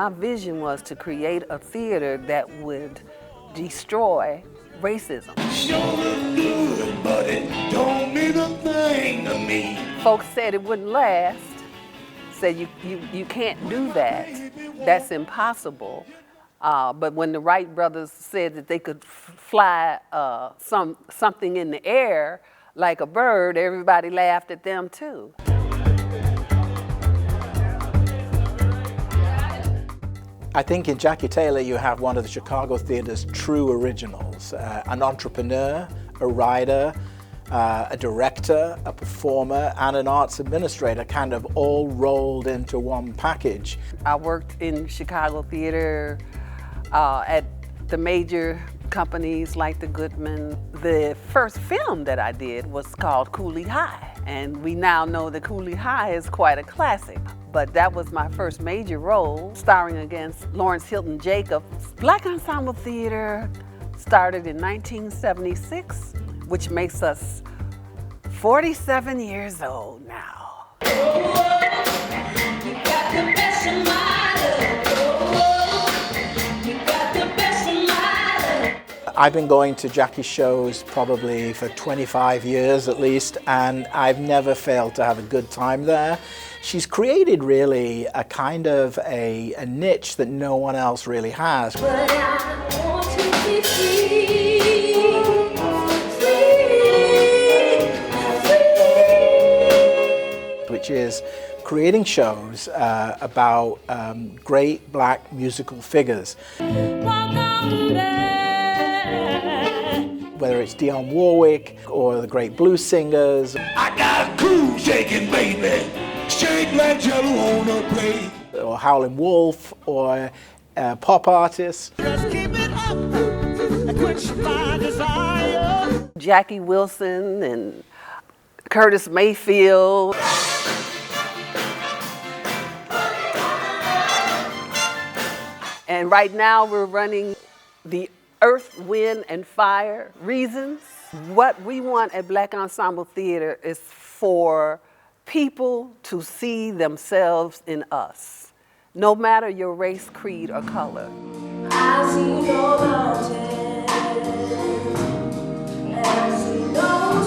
My vision was to create a theater that would destroy racism. Sure look good, but it don't mean a thing to me. Folks said it wouldn't last. Said you can't do that. That's impossible. But when the Wright Brothers said that they could fly something in the air like a bird, everybody laughed at them too. I think in Jackie Taylor you have one of the Chicago theater's true originals, an entrepreneur, a writer, a director, a performer, and an arts administrator, kind of all rolled into one package. I worked in Chicago theater at the major companies like the Goodman. The first film that I did was called Cooley High, and we now know that Cooley High is quite a classic. But that was my first major role, starring against Lawrence Hilton Jacobs. Black Ensemble Theater started in 1976, which makes us 47 years old now. I've been going to Jackie's shows probably for 25 years at least, and I've never failed to have a good time there. She's created really a kind of a niche that no one else really has. But I want to be free. Which is creating shows about great black musical figures. Whether it's Dionne Warwick or the great blues singers. I got a groove shaking, baby. Shake like jello on a plate. Or Howlin' Wolf, or pop artists. Let's keep it up, quench my desire. Jackie Wilson and Curtis Mayfield. And right now we're running the Earth, Wind, and Fire Reasons. What we want at Black Ensemble Theater is for people to see themselves in us, no matter your race, creed, or color. I see no mountains, I see no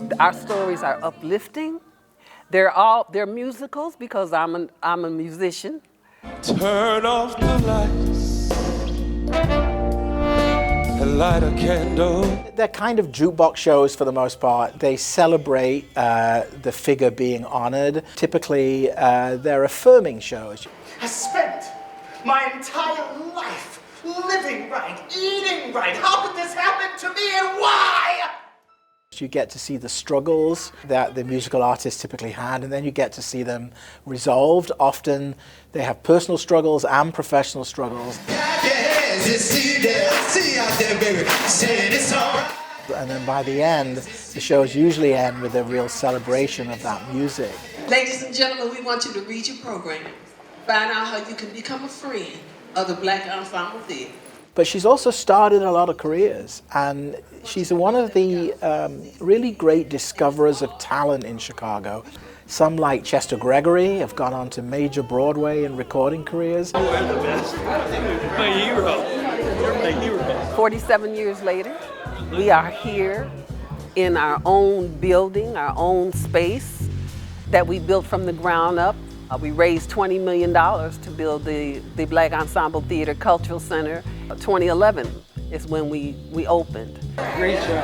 seas. Our stories are uplifting. They're musicals because I'm a musician. Turn off the lights and light a candle. They're kind of jukebox shows for the most part. They celebrate the figure being honored. Typically, they're affirming shows. I spent my entire life living right, eating right. How could this happen to me and why? You get to see the struggles that the musical artists typically had, and then you get to see them resolved. Often they have personal struggles and professional struggles. And then by the end, the shows usually end with a real celebration of that music. Ladies and gentlemen, we want you to read your program. Find out how you can become a friend of the Black Ensemble Theater. But she's also started a lot of careers, and she's one of the really great discoverers of talent in Chicago. Some, like Chester Gregory, have gone on to major Broadway and recording careers. My hero. You're my hero. 47 years later, we are here in our own building, our own space that we built from the ground up. We raised $20 million to build the Black Ensemble Theater Cultural Center. 2011 is when we opened. Great show.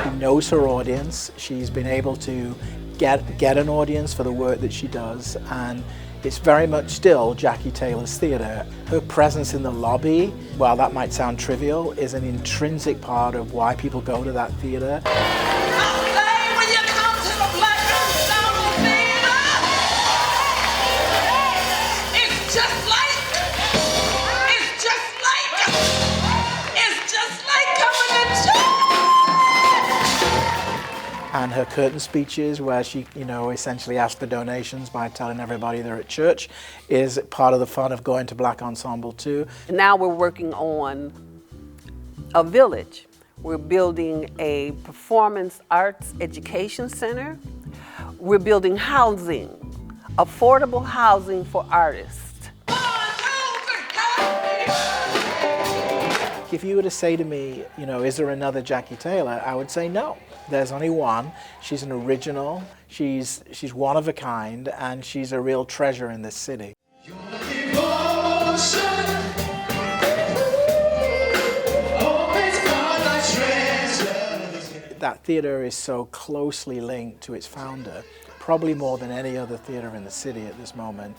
She knows her audience. She's been able to get an audience for the work that she does, and it's very much still Jackie Taylor's theater. Her presence in the lobby, while that might sound trivial, is an intrinsic part of why people go to that theater. And her curtain speeches, where she, essentially asks for donations by telling everybody they're at church, is part of the fun of going to Black Ensemble too. Now we're working on a village. We're building a performance arts education center. We're building housing, affordable housing for artists. If you were to say to me, you know, is there another Jackie Taylor? I would say no. There's only one. She's an original. She's one of a kind, and she's a real treasure in this city. That theater is so closely linked to its founder, probably more than any other theater in the city at this moment,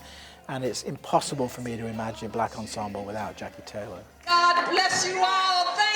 and it's impossible for me to imagine Black Ensemble without Jackie Taylor. God bless you all. Thank